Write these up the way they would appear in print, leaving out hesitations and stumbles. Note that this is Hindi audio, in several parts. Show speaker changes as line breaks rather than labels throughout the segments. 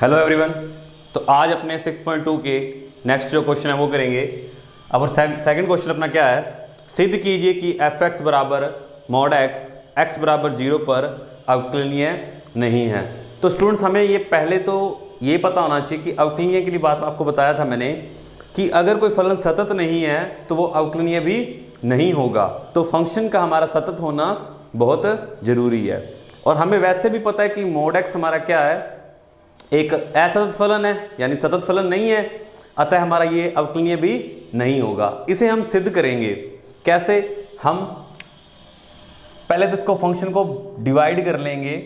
Hello everyone. तो आज अपने 6.2 के नेक्स्ट जो क्वेश्चन है वो करेंगे। अब सेकंड क्वेश्चन अपना क्या है, सिद्ध कीजिए कि एफ एक्स बराबर मॉड एक्स एक्स बराबर 0 पर अवकलनीय नहीं है। तो स्टूडेंट्स हमें ये पहले तो ये पता होना चाहिए कि अवकलनीय के लिए बात आपको बताया था मैंने कि अगर कोई फलन सतत नहीं है तो वो अवकलनीय भी नहीं होगा। तो फंक्शन का हमारा सतत होना बहुत ज़रूरी है। और हमें वैसे भी पता है कि मॉड एक्स हमारा क्या है, एक असतत फलन है, यानी सतत फलन नहीं है, अतः हमारा ये अवकलनीय भी नहीं होगा। इसे हम सिद्ध करेंगे कैसे, हम पहले तो इसको फंक्शन को डिवाइड कर लेंगे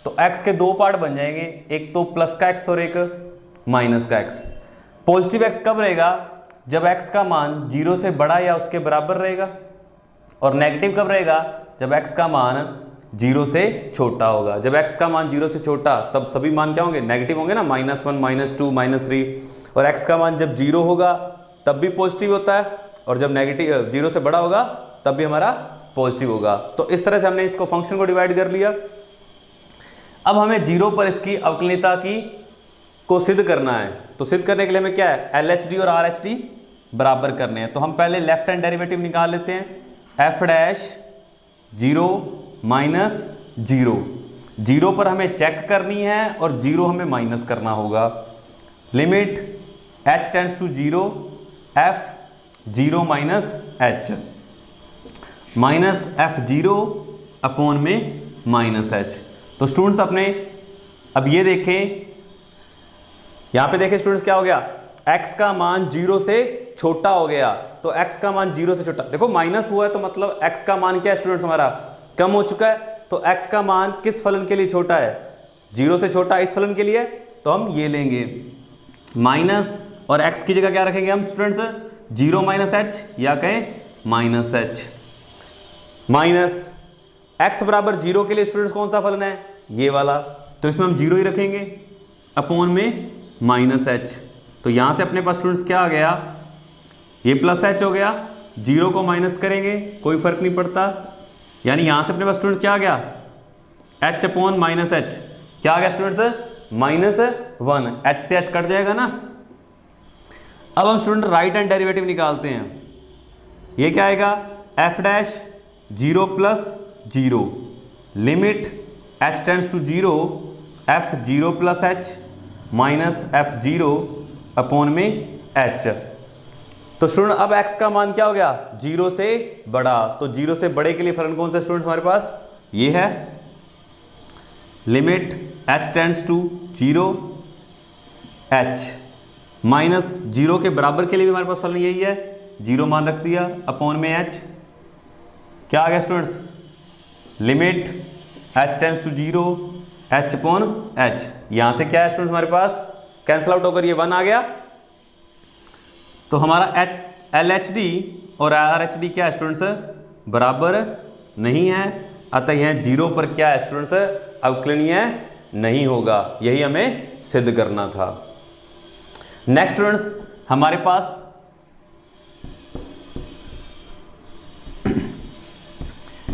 तो x के दो पार्ट बन जाएंगे, एक तो प्लस का x और एक माइनस का x। पॉजिटिव x कब रहेगा, जब x का मान 0 से बड़ा या उसके बराबर रहेगा, और नेगेटिव कब रहेगा, जब x का मान 0 से छोटा होगा। जब x का मान 0 से छोटा तब सभी मान क्या होंगे, नेगेटिव होंगे ना, -1 -2 -3। और x का मान जब 0 होगा तब भी पॉजिटिव होता है, और जब नेगेटिव 0 से बड़ा होगा तब भी हमारा पॉजिटिव होगा। तो इस तरह से हमने इसको फंक्शन को डिवाइड कर लिया। अब हमें 0 पर इसकी अवकलनीयता को सिद्ध करना है। तो सिद्ध करने के लिए हमें क्या है, LHD और RH बराबर करने हैं। तो हम पहले लेफ्ट हैंड डेरिवेटिव निकाल लेते हैं। f' 0 माइनस 0, 0 पर हमें चेक करनी है और 0 हमें माइनस करना होगा। Limit h tends to 0 f 0 minus h minus f0 upon में माइनस h। तो स्टूडेंट्स अपने अब ये देखें, यहाँ पे देखें स्टूडेंट्स क्या हो गया, x का मान 0 से छोटा हो गया। तो x का मान 0 से छोटा, देखो माइनस हुआ है तो मतलब x का मान क्या है स्टूडेंट्स, हमारा कम हो चुका है। तो x का मान किस फलन के लिए छोटा है, 0 से छोटा इस फलन के लिए, तो हम ये लेंगे माइनस, और x की जगह क्या रखेंगे हम स्टूडेंट्स, 0 माइनस h या कहें माइनस h। माइनस x बराबर 0 के लिए स्टूडेंट्स कौन सा फलन है, ये वाला, तो इसमें हम 0 ही रखेंगे अपॉन में माइनस h। तो यहाँ से अपने पास स्टूडेंट्स क्या आ गया, ये प्लस h हो गया, 0 को माइनस करेंगे कोई फर्क नहीं पड़ता, यानी यहाँ से अपने पास स्टूडेंट्स क्या आ गया, h अपॉन माइनस h, क्या आ गया स्टूडेंट्स, -1, h से h कट जाएगा ना। अब हम स्टूडेंट राइट हैंड डेरिवेटिव निकालते हैं। ये क्या आएगा, f' 0 plus 0, limit h tends to 0 f 0 plus h minus f0 upon में h। तो स्टूडेंट अब x का मान क्या हो गया, 0 से बड़ा। तो 0 से बड़े के लिए फलन कौन सा स्टूडेंट हमारे पास, ये है, limit h tends to 0 h minus 0 के बराबर के लिए भी हमारे पास फलन यही है, 0 मान रख दिया अपॉन में h। क्या आ गया students, limit h tends to 0 h upon h। यहां से क्या है स्टूडेंट्स हमारे पास, कैंसिल आउट होकर ये 1 आ गया। तो हमारा LHD और RH क्या है स्टूडेंट्स, बराबर नहीं है, अतः यह 0 पर क्या है स्टूडेंट्स, अवकलनीय नहीं होगा। यही हमें सिद्ध करना था। नेक्स्ट स्टूडेंट्स हमारे पास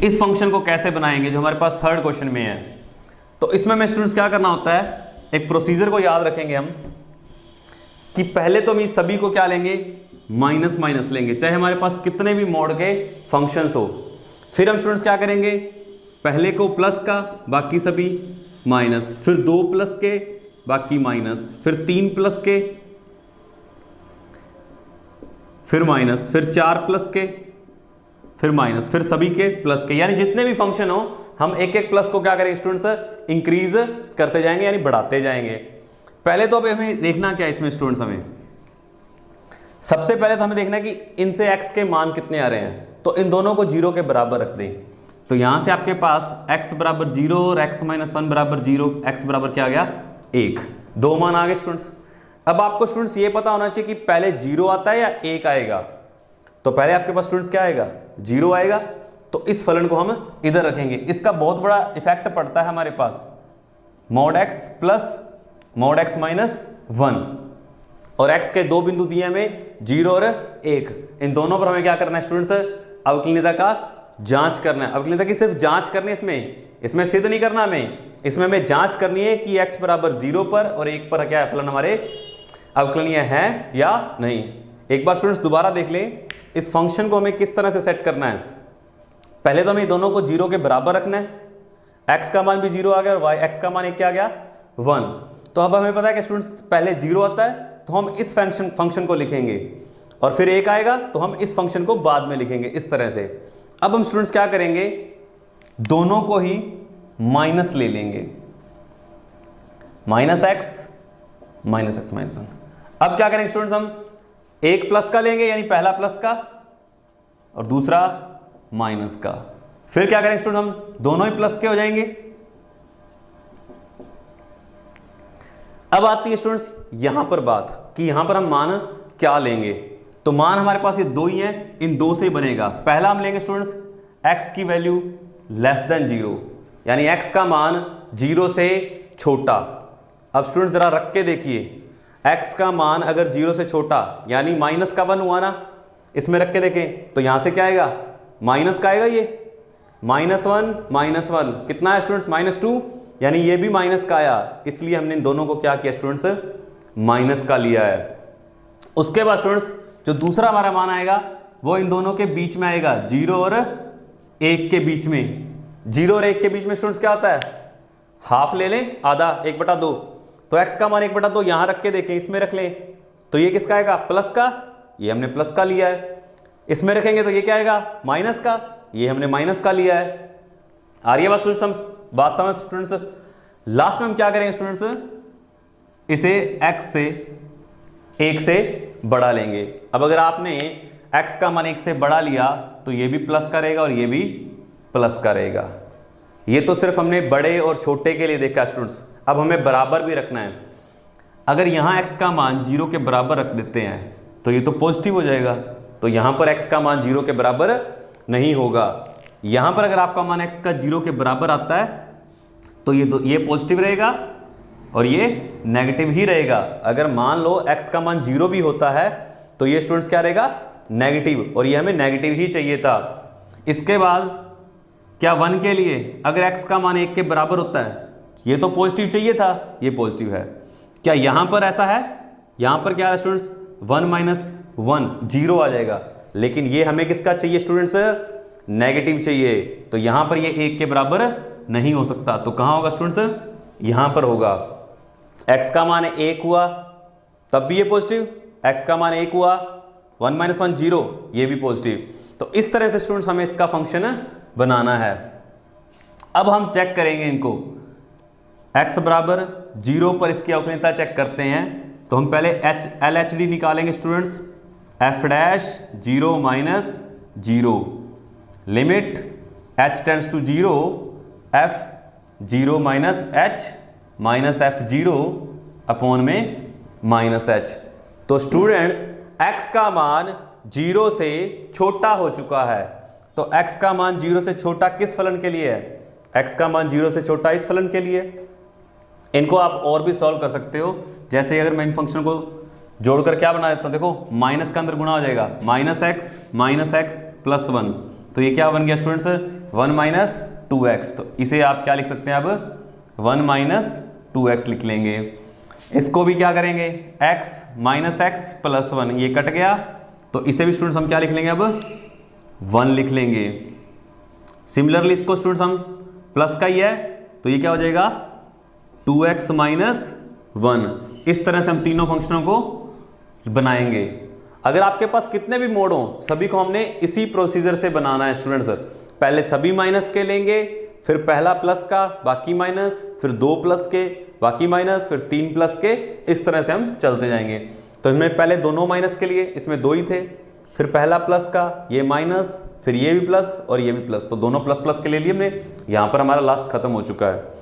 इस फंक्शन को कैसे बनाएंगे जो हमारे पास थर्ड क्वेश्चन में है। तो इसमें हमें स्टूडेंट्स क्या करना होता है, एक प्रोसीजर को याद रखेंगे हम कि पहले तो हम इस सभी को क्या लेंगे, माइनस माइनस लेंगे, चाहे हमारे पास कितने भी मॉड के फंक्शंस हो। फिर हम स्टूडेंट्स क्या करेंगे, पहले को प्लस का बाकी सभी माइनस, फिर 2 प्लस के बाकी माइनस, फिर 3 प्लस के फिर माइनस, फिर 4 प्लस के फिर माइनस, फिर सभी के प्लस के, यानी जितने भी फंक्शन हो हम एक एक प्लस को क्या करेंगे स्टूडेंट्स, इंक्रीज करते जाएंगे यानी बढ़ाते जाएंगे। पहले तो अब हमें देखना क्या है इसमें स्टूडेंट्स, हमें सबसे पहले तो हमें देखना है कि इनसे x के मान कितने आ रहे हैं। तो इन दोनों को 0 के बराबर रख दें। तो यहां से आपके पास x बराबर 0 और x-1 बराबर 0, x बराबर क्या आ गया 1, 2 मान आ गए स्टूडेंट्स। अब आपको स्टूडेंट्स ये पता होना चाहिए कि पहले 0 आता है या 1 आएगा। तो पहले आपके पास स्टूडेंट्स क्या आएगा, 0 आएगा। तो इस फलन को हम इधर रखेंगे। इसका बहुत बड़ा इफेक्ट पड़ता है हमारे पास, mod x plus mod x minus 1, और x के दो बिंदु दिए हमें 0 और 1। इन दोनों पर हमें क्या करना है स्टूडेंट्स, अवकलनीयता का जांच करना है। अवकलनीयता की सिर्फ जांच करनी है, इसमें सिद्ध नहीं करना हमें, इसमें हमें जांच करनी है कि x बराबर 0 पर और 1 पर क्या है फलन हमारे अवकलनीय है या नहीं। एक बार स्टूडेंट्स दोबारा देख लें, इस फंक्शन को हमें किस तरह से सेट करना है। पहले तो हमें दोनों को 0 के बराबर रखना है, x का मान भी 0 आ गया और x का मान एक क्या आ गया 1। तो अब हमें पता है कि स्टूडेंट्स पहले 0 आता है तो हम इस फंक्शन को लिखेंगे और फिर 1 आएगा तो हम इस फंक्शन को बाद में लिखेंगे इस तरह से। अब हम स्टूडेंट्स क्या करेंगे, दोनों को ही माइनस ले लेंगे, minus x minus x minus 1। अब क्या करेंगे स्टूडेंट्स, हम एक प्लस का लेंगे यानी पहला प्लस का और दूसरा माइनस का। फिर क्या करेंगे स्टूडेंट, हम दोनों ही प्लस के हो जाएंगे। अब आती है स्टूडेंट्स यहां पर बात कि यहां पर हम मान क्या लेंगे। तो मान हमारे पास ये दो ही हैं, इन दो से ही बनेगा। पहला हम लेंगे स्टूडेंट्स x की वैल्यू लेस देन 0, यानी x का मान 0 से छोटा। अब स्टूडेंट्स जरा रख के देखिए, x का मान अगर 0 से छोटा यानी माइनस का 1 हुआ ना, इसमें रख के देखें तो यहां से क्या आएगा, माइनस का आएगा। ये -1 कितना है स्टूडेंट्स, -2, यानी ये भी माइनस का आया। इसलिए हमने इन दोनों को क्या किया स्टूडेंट्स, माइनस का लिया है। उसके बाद स्टूडेंट्स जो दूसरा हमारा मान आएगा वो इन दोनों के बीच में आएगा, 0 और 1 के बीच में। 0 और 1 के बीच में स्टूडेंट्स क्या होता है, हाफ ले लें, आधा 1/2। तो x का मान 1/2 यहां रख के देखें, इसमें रख लें तो ये किसका आएगा, प्लस का। ये हमने प्लस का लिया है। इसमें रखेंगे तो ये क्या आएगा, माइनस का। ये हमने माइनस का लिया है। आ रही है बात समझ स्टूडेंट्स। लास्ट में हम क्या करेंगे स्टूडेंट्स, इसे x से 1 से बड़ा लेंगे। अब अगर आपने x का मान 1 से बड़ा लिया तो ये भी प्लस का रहेगा और ये भी प्लस का रहेगा। ये तो सिर्फ हमने बड़े और छोटे के लिए देखा स्टूडेंट्स। अब हमें बराबर भी रखना है। अगर यहाँ x का मान 0 के बराबर रख देते हैं तो ये तो पॉजिटिव हो जाएगा। तो यहाँ पर x का मान 0 के बराबर नहीं होगा। यहाँ पर अगर आपका मान x का 0 के बराबर आता है तो ये पॉजिटिव रहेगा और ये नेगेटिव ही रहेगा। अगर मान लो x का मान 0 भी होता है तो ये स्टूडेंट्स क्या रहेगा, नेगेटिव, और ये हमें नेगेटिव ही चाहिए था। इसके बाद क्या 1 के लिए अगर x का मान 1 के बराबर होता है, ये तो पॉजिटिव चाहिए था, ये पॉजिटिव है। क्या यहाँ पर ऐसा है, यहाँ पर क्या है स्टूडेंट्स, 1 - 1 0 आ जाएगा। लेकिन ये हमें किसका चाहिए स्टूडेंट्स, नेगेटिव चाहिए। तो यहाँ पर ये 1 के बराबर नहीं हो सकता। तो कहाँ होगा स्टूडेंट्स, यहाँ पर होगा। x का मान 1 हुआ तब भी ये पॉजिटिव, x का मान 1 हुआ 1 - 1 0, ये भी पॉजिटिव। तो इस तरह से स्टूडेंट्स हमें इसका फंक्शन बनाना है। अब हम चेक करेंगे इनको, x बराबर 0 पर इसकी अवकलनीयता चेक करते हैं। तो हम पहले LHD निकालेंगे students, f'(0 - 0) limit h tends to 0 f(0 - h) -f(0) upon में -h। तो स्टूडेंट्स x का मान 0 से छोटा हो चुका है। तो x का मान 0 से छोटा किस फलन के लिए है, x का मान 0 से छोटा इस फलन के लिए। इनको आप और भी सॉल्व कर सकते हो। जैसे अगर मैं इन फंक्शन को जोड़कर क्या बना देता हूँ, देखो माइनस का अंदर गुणा हो जाएगा, -x + 1। तो ये क्या बन गया स्टूडेंट्स, 1 - 2x। तो इसे आप क्या लिख सकते हैं, अब 1 - 2x लिख लेंगे। इसको भी क्या करेंगे, x -x + 1, ये कट गया। तो इसे भी स्टूडेंट्स हम क्या लिख लेंगे, अब 1 लिख लेंगे। सिमिलरली इसको स्टूडेंट्स हम प्लस का ही है तो ये क्या हो जाएगा, 2x - 1। इस तरह से हम तीनों फंक्शनों को बनाएंगे। अगर आपके पास कितने भी मोड हों, सभी को हमने इसी प्रोसीजर से बनाना है स्टूडेंट्स। पहले सभी माइनस के लेंगे, फिर पहला प्लस का बाकी माइनस, फिर 2 प्लस के बाकी माइनस, फिर 3 प्लस के। इस तरह से हम चलते जाएंगे। तो इसमें पहले दोनों माइनस के लिए, इसमें 2 ही थे, फिर पहला प्लस का, ये माइनस, फिर ये भी प्लस और ये भी प्लस। तो दोनों प्लस प्लस के ले लिए हमने। यहाँ पर हमारा लास्ट खत्म हो चुका है।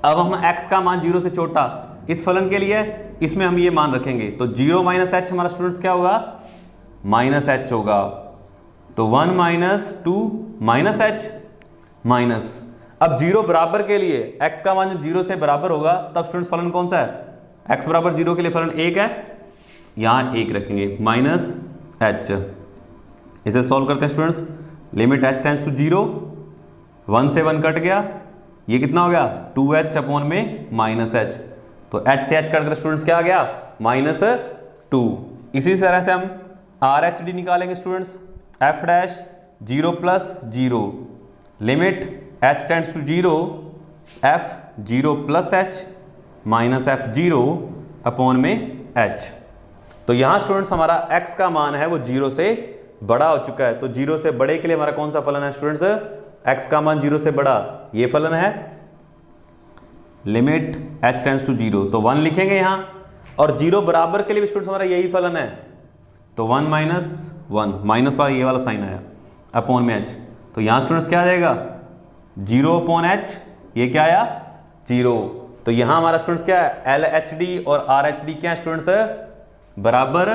अब हम x का मान 0 से छोटा इस फलन के लिए, इसमें हम ये मान रखेंगे। तो 0 - h हमारा स्टूडेंट्स क्या होगा, -h होगा। तो 1 - 2 -h माइनस। अब 0 बराबर के लिए x का मान जब 0 से बराबर होगा तब स्टूडेंट्स फलन कौन सा है, x बराबर 0 के लिए फलन 1 है, यहाँ 1 रखेंगे -h। इसे सॉल्व करते हैं students. Limit h tends to 0, 1 से 1 कट गया, ये कितना हो गया 2h अपॉन में माइनस एच, तो h से h कट कर स्टूडेंट्स क्या आ गया -2। इसी तरह से हम RHD निकालेंगे students, f dash 0 + 0 limit h tends to 0 f 0 + h minus f 0 upon में h। तो यहाँ स्टूडेंट्स हमारा x का मान है वो 0 से बड़ा हो चुका है, तो 0 से बड़े के लिए हमारा कौन सा फलन है स्टूडेंट्स, x का मान 0 से बड़ा, ये फलन है लिमिट h टेंड्स टू 0, तो 1 लिखेंगे यहाँ, और 0 बराबर के लिए भी स्टूडेंट्स हमारा यही फलन है, तो 1 - 1 माइनस वाला ये वाला साइन आया अपॉन में h, तो यहाँ स्टूडेंट्स क्या आ जाएगा 0 अपॉन h, ये क्या आया 0। तो यहाँ हमारा स्टूडेंट्स क्या है LHD और RHD क्या है स्टूडेंट्स बराबर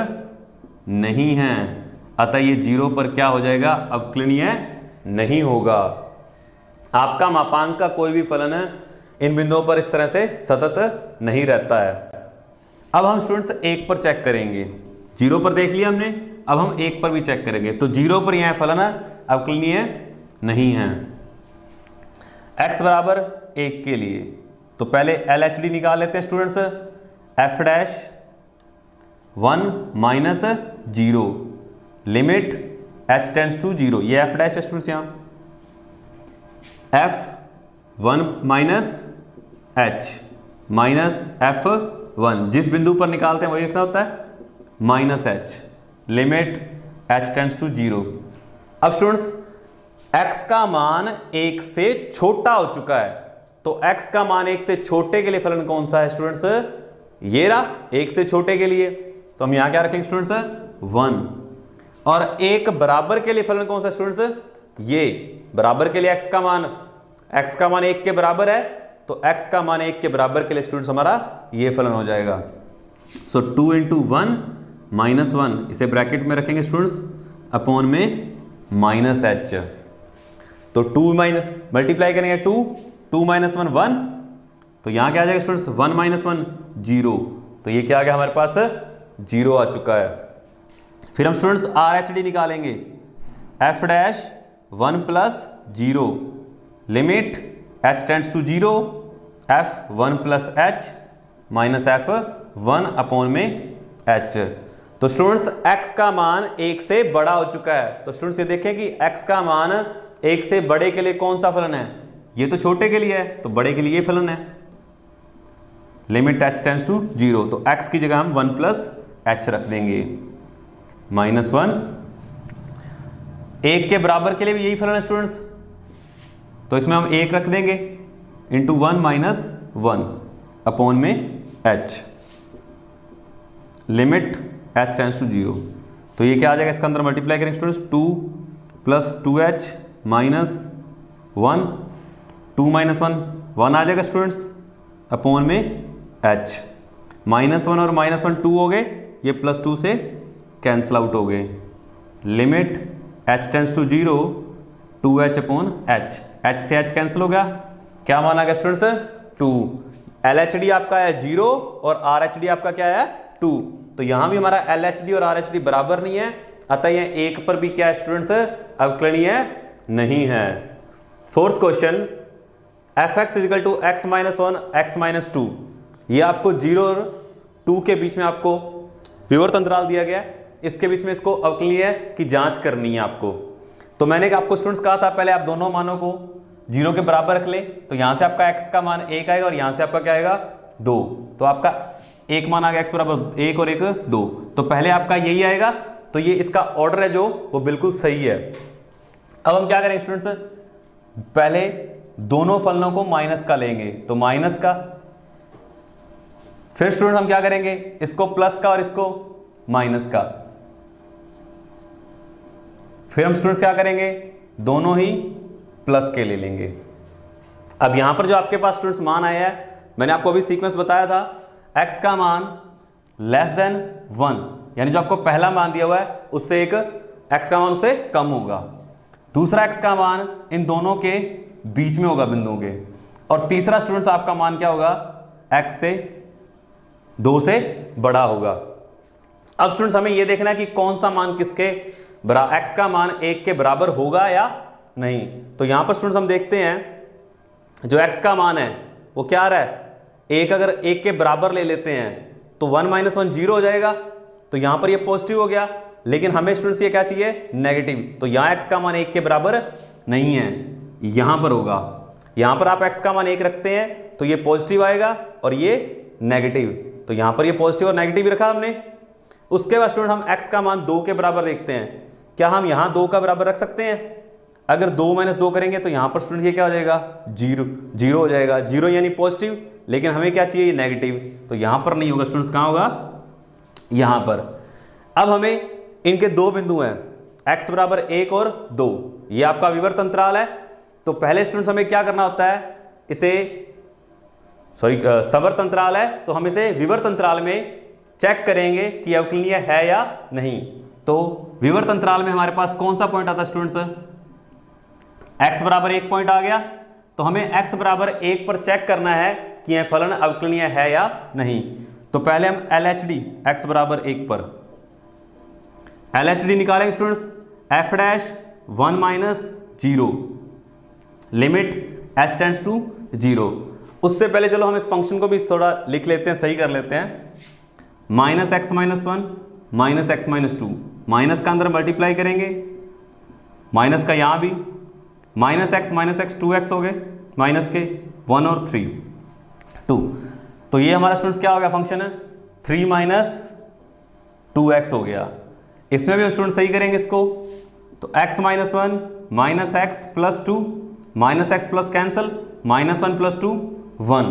नहीं है, अतः ये 0 पर क्या हो जाएगा अवकलनीय नहीं होगा। आपका मापांक का कोई भी फलन इन बिंदुओं पर इस तरह से सतत नहीं रहता है। अब हम स्टूडेंट्स 1 पर चेक करेंगे, 0 पर देख लिया हमने, अब हम 1 पर भी चेक करेंगे, तो 0 पर यह फलन अवकलनीय नहीं है। x बराबर 1 के लिए तो पहले LHD निकाल लेते हैं students, f dash 1 - 0 limit h tends to 0, ये f डैश है स्टूडेंट्स, यहाँ f 1 - h माइनस f1, जिस बिंदु पर निकालते हैं वही लिखना होता है -h limit h tends to 0। अब स्टूडेंट्स x का मान 1 से छोटा हो चुका है, तो x का मान 1 से छोटे के लिए फलन कौन सा है स्टूडेंट्स, ये रहा 1 से छोटे के लिए, तो हम यहां क्या रखेंगे स्टूडेंट्स 1, और 1 बराबर के लिए फलन कौन सा स्टूडेंट्स, ये बराबर के लिए x का मान 1 के बराबर है, तो x का मान 1 के बराबर के लिए स्टूडेंट्स हमारा ये फलन हो जाएगा। सो 2 × 1 - 1 इसे ब्रैकेट में रखेंगे स्टूडेंट्स अपॉन में -h, तो 2 मल्टीप्लाई करेंगे 2 - 1 1, तो यहाँ क्या आ जाएगा स्टूडेंट्स 1 - 1 0, तो ये क्या आ गया हमारे पास 0 आ चुका है। फिर हम स्टूडेंट्स RHD निकालेंगे, f dash 1 + 0 limit h tends to 0 f 1 + h minus f1 upon में h। तो स्टूडेंट्स x का मान 1 से बड़ा हो चुका है, तो स्टूडेंट्स ये देखें कि x का मान 1 से बड़े के लिए कौन सा फलन है, ये तो छोटे के लिए है, तो बड़े के लिए ये फलन है लिमिट h टेंड्स टू 0, तो x की जगह हम 1 + h रख देंगे -1। 1 के बराबर के लिए भी यही फलन है स्टूडेंट्स, तो इसमें हम 1 रख देंगे इंटू 1 - 1 अपॉन में h limit h tends to 0, तो ये क्या आ जाएगा इसका अंदर मल्टीप्लाई करेंगे स्टूडेंट्स 2 + 2h - 1 2 - 1 आ जाएगा स्टूडेंट्स अपॉन में h, -1 और -1 2 हो गए, ये +2 से कैंसिल आउट हो गए limit h tends to 0 2h upon h, h से h कैंसिल हो गया, क्या मान आ गया स्टूडेंट्स 2। LHD आपका है 0 और RHD आपका क्या है 2, तो यहां भी हमारा LHD और RHD बराबर नहीं है, अतः यह 1 पर भी क्या है स्टूडेंट्स अवकलनीय नहीं है। Fourth question fx = x - 1 x - 2, ये आपको 0 और 2 के बीच में आपको विवर्त अंतराल दिया गया है, इसके बीच में इसको अवकलनीय की जांच करनी है आपको। तो मैंने आपको स्टूडेंट्स कहा था पहले आप दोनों मानों को 0 के बराबर रख ले, तो यहां से आपका x का मान 1 आएगा और यहां से आपका क्या आएगा 2, तो आपका एक मान आ गया x बराबर 1 और 1 2, तो पहले आपका यही आएगा, तो ये इसका ऑर्डर है जो वो बिल्कुल सही है। अब हम क्या करेंगे स्टूडेंट्स, पहले दोनों फलनों को माइनस का लेंगे, तो माइनस का, फिर स्टूडेंट हम क्या करेंगे इसको प्लस का और इसको माइनस का, फिर हम स्टूडेंट्स क्या करेंगे दोनों ही प्लस के ले लेंगे। अब यहां पर जो आपके पास स्टूडेंट्स मान आया है, मैंने आपको अभी सीक्वेंस बताया था, x का मान <1, यानी जो आपको पहला मान दिया हुआ है उससे एक x का मान उससे कम होगा, दूसरा x का मान इन दोनों के बीच में होगा बिंदुओं के, और तीसरा स्टूडेंट्स आपका मान क्या होगा x से 2 से बड़ा होगा। अब स्टूडेंट्स हमें यह देखना है कि कौन सा मान किसके x का मान 1 के बराबर होगा या नहीं। तो यहां पर स्टूडेंट्स हम देखते हैं जो x का मान है वो क्या आ रहा है, एक अगर एक के बराबर ले लेते हैं तो 1 - 1 0 हो जाएगा, तो यहाँ पर ये पॉजिटिव हो गया, लेकिन हमें स्टूडेंट्स ये क्या चाहिए, नेगेटिव। तो यहाँ x का मान 1 के बराबर नहीं है, यहाँ पर होगा। यहाँ पर आप x का मान 1 रखते हैं तो ये पॉजिटिव आएगा और ये नेगेटिव, तो यहाँ पर ये पॉजिटिव और नेगेटिव रखा हमने। उसके बाद स्टूडेंट हम x का मान 2 के बराबर देखते हैं, क्या हम यहाँ 2 का बराबर रख सकते हैं? अगर 2 - 2 करेंगे तो यहाँ पर स्टूडेंट ये क्या हो जाएगा, 0 हो जाएगा। 0 यानी पॉजिटिव, लेकिन हमें क्या चाहिए, ये नेगेटिव, तो यहाँ पर नहीं होगा स्टूडेंट्स, कहाँ होगा, यहाँ पर। अब हमें इनके दो बिंदु हैं, x बराबर 1 और 2, ये आपका विवर्त अंतराल है। तो पहले स्टूडेंट्स हमें क्या करना होता है, इसे समवर्त अंतराल है तो हम इसे विवर्त अंतराल में चेक करेंगे कि अवकलनीय है या नहीं। तो विवर्त अंतराल में हमारे पास कौन सा पॉइंट आता है स्टूडेंट्स, x बराबर 1 पॉइंट आ गया, तो हमें x बराबर 1 पर चेक करना है कि यह फलन अवकलनीय है या नहीं। तो पहले हम LHD x बराबर 1 पर LHD निकालेंगे students, f' 1 - 0 limit h tends to 0। उससे पहले चलो हम इस फंक्शन को भी थोड़ा लिख लेते हैं, सही कर लेते हैं। -x - 1 -x - 2, माइनस का अंदर मल्टीप्लाई करेंगे, माइनस का यहाँ भी, -x 2x हो गए, माइनस के 1 और 3 2। तो ये हमारा स्टूडेंट्स क्या हो गया, फंक्शन है 3 - 2x हो गया। इसमें भी हम स्टूडेंट सही करेंगे इसको, तो x - 1 -x + 2 -x plus cancel, -1 + 2 1।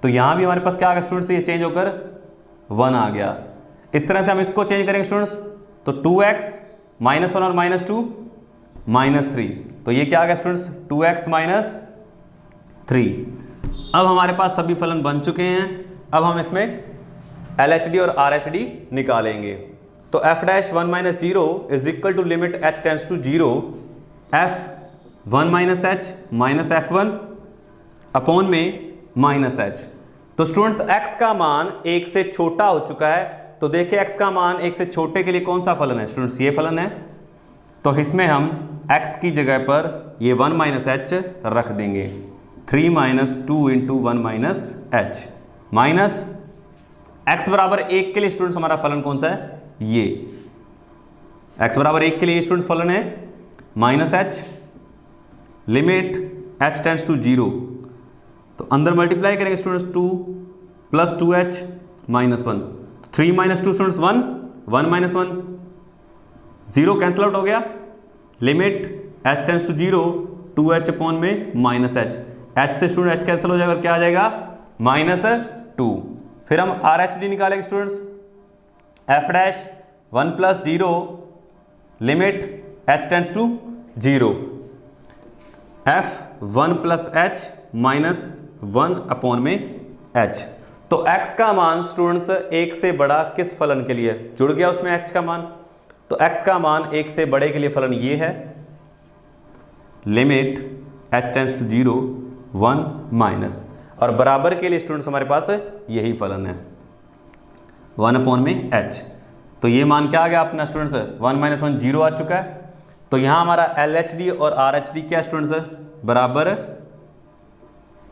तो यहाँ भी हमारे पास क्या आ गया स्टूडेंट्स, ये चेंज होकर 1 आ गया। इस तरह से हम इसको चेंज करेंगे स्टूडेंट्स, तो 2x -1 और -2 -3, तो ये क्या आ गया स्टूडेंट्स, 2x - 3। अब हमारे पास सभी फलन बन चुके हैं। अब हम इसमें LHD और RHD निकालेंगे। तो f' 1 - 0 is equal to limit h tends to 0 f1 - h -f1 upon में -h। तो स्टूडेंट्स x का मान 1 से छोटा हो चुका है, तो देखिए x का मान 1 से छोटे के लिए कौन सा फलन है स्टूडेंट्स, ये फलन है। तो इसमें हम x की जगह पर ये 1 - h रख देंगे, 3 - 2 × 1 - h माइनस x बराबर 1 के लिए स्टूडेंट्स हमारा फलन कौन सा है, ये x बराबर 1 के लिए स्टूडेंट्स फलन है -h limit h tends to 0। तो अंदर मल्टीप्लाई करेंगे students, 2 + 2h -1, 3 - 2 students 1 1 - 1 0 cancel out हो गया, limit h tends to 0 2h upon में -h, h से स्टूडेंट h कैंसिल हो जाएगा, क्या आ जाएगा -2। फिर हम RHD निकालेंगे students, f' 1 + 0 limit h tends to 0, f1 + h -1 upon में h। तो x का मान स्टूडेंट्स 1 से बड़ा किस फलन के लिए जुड़ गया उसमें h का मान, तो x का मान 1 से बड़े के लिए फलन ये है, लिमिट h टेंड्स टू 0 1 और बराबर के लिए स्टूडेंट्स हमारे पास यही फलन है 1 अपॉन में h। तो ये मान क्या आ गया अपना स्टूडेंट्स, 1 - 1 0 आ चुका है। तो यहाँ हमारा LHD और RHD क्या स्टूडेंट्स बराबर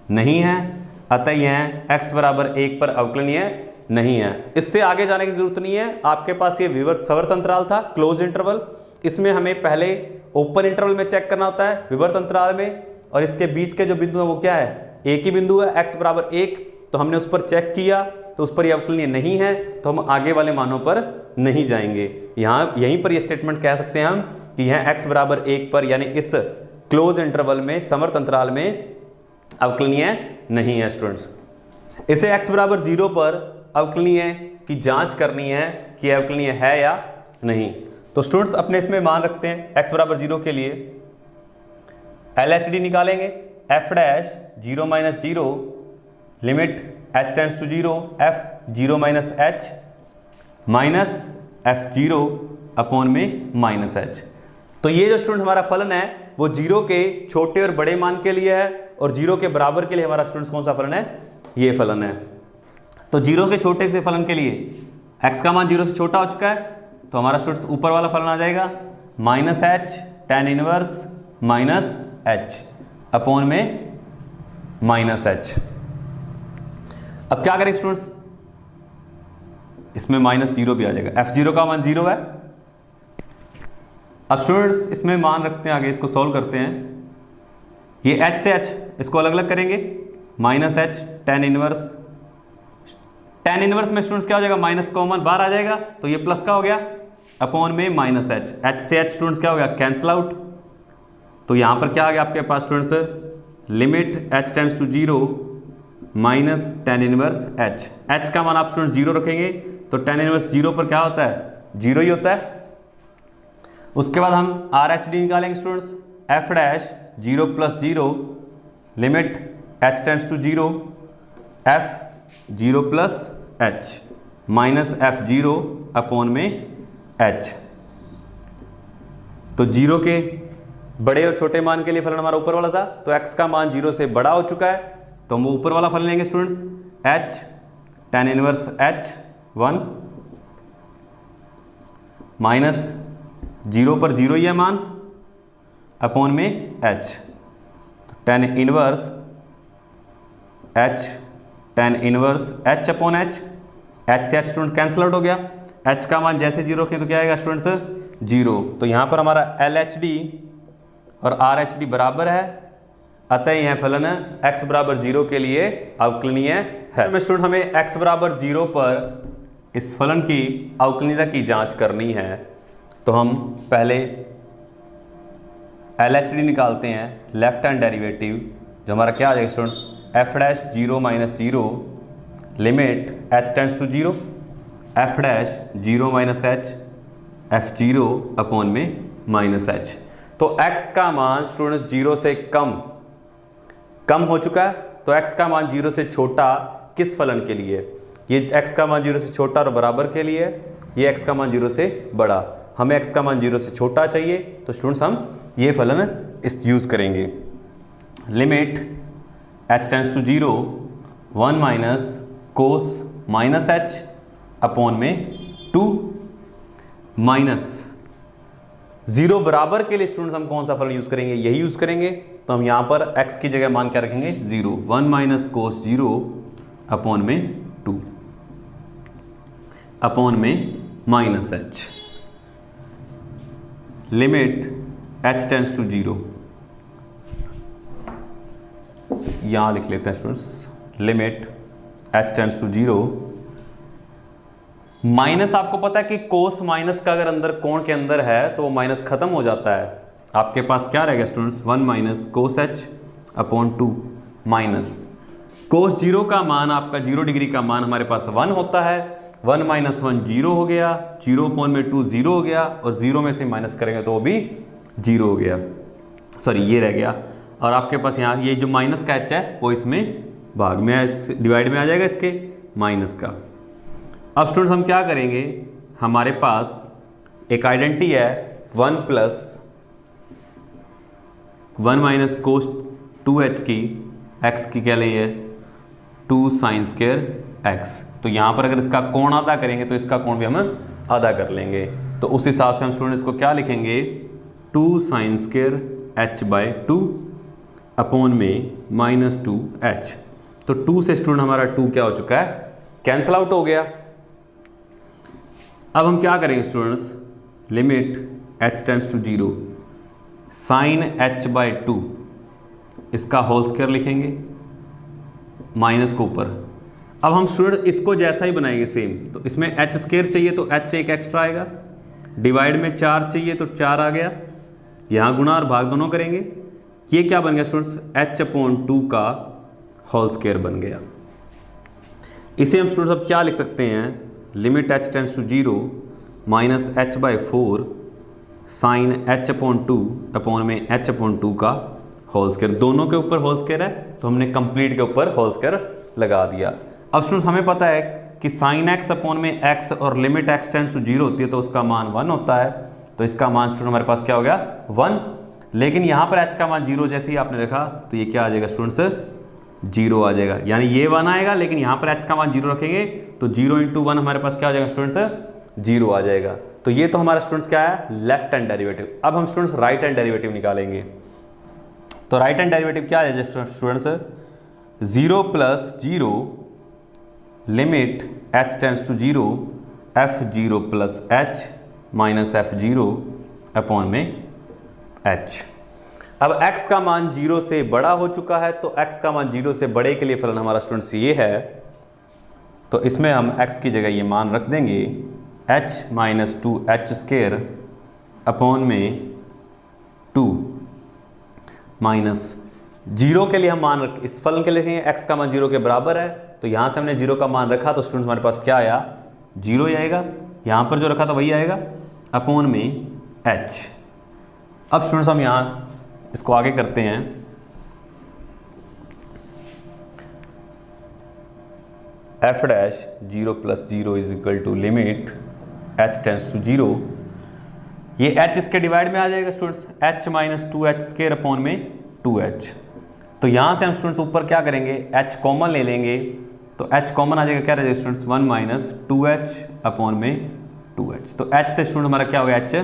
नहीं है, अतः यह x बराबर 1 पर अवकलनीय नहीं है। इससे आगे जाने की जरूरत नहीं है, आपके पास ये विवर्त समवर्त अंतराल था, क्लोज इंटरवल, इसमें हमें पहले ओपन इंटरवल में चेक करना होता है विवर्त अंतराल में, और इसके बीच के जो बिंदु है वो क्या है, एक ही बिंदु है x बराबर 1, तो हमने उस पर चेक किया तो उस पर ये अवकलनीय नहीं है, तो हम आगे वाले मानों पर नहीं जाएंगे। यहाँ यहीं पर ये स्टेटमेंट कह सकते हैं हम कि यह x बराबर 1 पर यानी इस क्लोज इंटरवल में समवर्त अंतराल में अवकलनीय नहीं है स्टूडेंट्स। इसे x बराबर 0 पर अवकलनीय की जांच करनी है कि अवकलनीय है या नहीं। तो स्टूडेंट्स अपने इसमें मान रखते हैं x बराबर 0 के लिए LHD निकालेंगे, f' 0 - 0 limit h tends to 0 f0 - h -f0 upon में -h। तो ये जो स्टूडेंट हमारा फलन है वो 0 के छोटे और बड़े मान के लिए है, और 0 के बराबर के लिए हमारा स्टूडेंट्स कौन सा फलन है, ये फलन है। तो 0 के छोटे से फलन के लिए x का मान 0 से छोटा हो चुका है, तो हमारा स्टूडेंट्स ऊपर वाला फलन आ जाएगा -h tan inverse -h upon में माइनस एच। अब क्या करें स्टूडेंट्स, इसमें माइनस जीरो भी आ जाएगा, एफ जीरो का मान जीरो है। अब स्टूडेंट्स इसमें मान रखते हैं आगे, इसको सॉल्व करते हैं। ये एच से एच इसको अलग अलग करेंगे, minus H tan inverse, tan inverse में स्टूडेंट्स क्या हो जाएगा, माइनस कॉमन बाहर आ जाएगा तो ये प्लस का हो गया, अपॉन में माइनस एच, एच से एच स्टूडेंट्स क्या हो गया, कैंसिल आउट। तो यहां पर क्या आ गया आपके पास students, limit H tends to zero minus ten inverse H, H का मान आप स्टूडेंट्स जीरो रखेंगे तो टेन इनवर्स जीरो पर क्या होता है, जीरो ही होता है। उसके बाद हम आर एच डी निकालेंगे students, F dash zero plus zero limit H tends to zero F zero plus H minus F zero upon में एच। तो जीरो के बड़े और छोटे मान के लिए फलन हमारा ऊपर वाला था, तो x का मान जीरो से बड़ा हो चुका है तो हम ऊपर वाला फलन लेंगे students, h tan inverse h 1 minus zero पर जीरो ही है मान अपॉन में h, तो tan inverse h tan inverse h upon h, h से h स्टूडेंट कैंसिल आउट हो गया, h का मान जैसे जीरो रखें तो क्या आएगा स्टूडेंट्स, जीरो। तो यहाँ पर हमारा LHD और RHD बराबर है, अतः यह फलन x बराबर जीरो के लिए अवकलनीय है। तो स्टूडेंट हमें x बराबर जीरो पर इस फलन की अवकलनीयता की जांच करनी है, तो हम पहले LHD निकालते हैं, लेफ्ट हैंड डेरिवेटिव, जो हमारा क्या आ जाएगा students, F dash zero minus zero limit h tends to zero F dash zero minus H F zero upon में माइनस एच। तो x का मान स्टूडेंट्स जीरो से कम हो चुका है, तो x का मान जीरो से छोटा किस फलन के लिए, ये x का मान जीरो से छोटा और बराबर के लिए, ये x का मान जीरो से बड़ा, हमें x का मान जीरो से छोटा चाहिए, तो स्टूडेंट्स हम ये फलन इस यूज करेंगे, limit h tends to zero one minus cos minus H upon में टू माइनस जीरो बराबर के लिए स्टूडेंट्स हम कौन सा फलन यूज करेंगे, यही यूज करेंगे। तो हम यहां पर x की जगह मान क्या रखेंगे, zero, one minus cos zero upon में टू अपॉन में minus H, limit h tends to zero, यहां लिख लेते हैं students, limit h tends to zero minus, आपको पता है कि कोस माइनस का अगर अंदर कोण के अंदर है तो वो माइनस खत्म हो जाता है, आपके पास क्या रहेगा स्टूडेंट्स, वन माइनस कोस H upon two minus cos zero का मान, आपका जीरो डिग्री का मान हमारे पास वन होता है, वन माइनस वन जीरो हो गया, जीरो अपॉन में टू जीरो हो गया, और जीरो में से माइनस करेंगे तो वो भी जीरो हो गया, सॉरी ये रह गया, और आपके पास यहाँ ये जो माइनस का एच है वो इसमें भाग में डिवाइड में आ जाएगा इसके माइनस का। अब स्टूडेंट्स हम क्या करेंगे, हमारे पास एक आइडेंटिटी है one plus one minus cos two H की, एक्स की क्या लिए टू साइन स्क्वायर एक्स, तो यहाँ पर अगर इसका कोण आधा करेंगे तो इसका कोण भी हम आधा कर लेंगे, तो उस हिसाब से हम स्टूडेंट्स को क्या लिखेंगे, two sine square H by two upon में माइनस टू एच। तो टू से स्टूडेंट हमारा टू क्या हो चुका है, कैंसिल आउट हो गया। अब हम क्या करेंगे students, limit h tends to zero sine h by two, इसका होल स्क्वायर लिखेंगे माइनस को ऊपर। अब हम स्टूडेंट इसको जैसा ही बनाएंगे सेम, तो इसमें h स्क्वायर चाहिए तो h एक एक्स्ट्रा आएगा, डिवाइड में चार चाहिए तो चार आ गया, यहाँ गुणा और भाग दोनों करेंगे, ये क्या बन गया स्टूडेंट्स, h अपॉन टू का होल स्क्वायर बन गया। इसे हम स्टूडेंट्स अब क्या लिख सकते हैं, limit h tends to zero minus H by four sine h upon two upon में h अपॉन टू का होल स्क्वायर, दोनों के ऊपर होल स्क्वायर है तो हमने कंप्लीट के ऊपर होल स्क्वायर लगा दिया। अब स्टूडेंट्स हमें पता है कि साइन x अपॉन में x और limit x tends to zero होती है तो उसका मान वन होता है, तो इसका मान स्टूडेंट हमारे पास क्या हो गया, वन। लेकिन यहाँ पर h का मान जीरो जैसे ही आपने रखा तो ये क्या आ जाएगा स्टूडेंट्स, जीरो आ जाएगा, यानी ये वन आएगा, लेकिन यहाँ पर h का मान जीरो रखेंगे तो जीरो इंटू वन हमारे पास क्या आ जाएगा स्टूडेंट्स, जीरो आ जाएगा। तो ये तो हमारा स्टूडेंट्स क्या है, लेफ्ट हैंड डेरिवेटिव। अब हम स्टूडेंट्स राइट हैंड डेरिवेटिव निकालेंगे, तो राइट हैंड डेरिवेटिव क्या है students, 0 plus 0 limit h tends to 0 f0 plus h minus f0 upon में h। अब x का मान 0 से बड़ा हो चुका है, तो x का मान 0 से बड़े के लिए फलन हमारा स्टूडेंट्स ये है, तो इसमें हम x की जगह ये मान रख देंगे h minus 2h square upon में 2 माइनस 0 के लिए हम मान रख, इस फलन के लिए लिखेंगे x का मान 0 के बराबर है, तो यहाँ से हमने 0 का मान रखा, तो स्टूडेंट्स हमारे पास क्या आया, 0 ही आएगा। यहाँ पर जो रखा था वही आएगा अपॉन में h। अब स्टूडेंट्स हम यहाँ इसको आगे करते हैं। f dash 0 plus 0 is equal to limit h tends to 0, ये h इसके डिवाइड में आ जाएगा students, h minus 2h square upon में 2h। तो यहाँ से हम स्टूडेंट्स ऊपर क्या करेंगे, h कॉमन ले लेंगे, तो h कॉमन आ जाएगा, क्या रहेगा स्टूडेंट्स 1 माइनस 2h अपॉन में 2h। तो h से स्टूडेंट हमारा क्या हो गया, h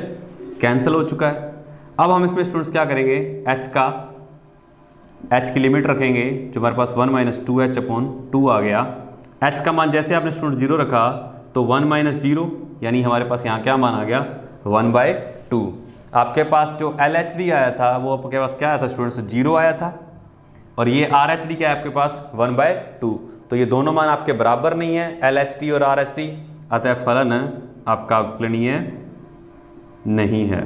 कैंसिल हो चुका है। अब हम इसमें स्टूडेंट्स क्या करेंगे, h की लिमिट रखेंगे, जो हमारे पास 1 माइनस 2h अपॉन 2 आ गया। h का मान जैसे आपने स्टूडेंट 0 रखा, तो 1 माइनस 0, यानी हमारे पास यहाँ क्या मान आ गया, 1/2। आपके पास जो LHD आया था वो आपके पास क्या आया था स्टूडेंट्स, 0 आया था, और ये RHD क्या है आपके पास 1/2। तो ये दोनों मान आपके बराबर नहीं है, LHD और RHD, अतः फलन आपका अवकलनीय नहीं है।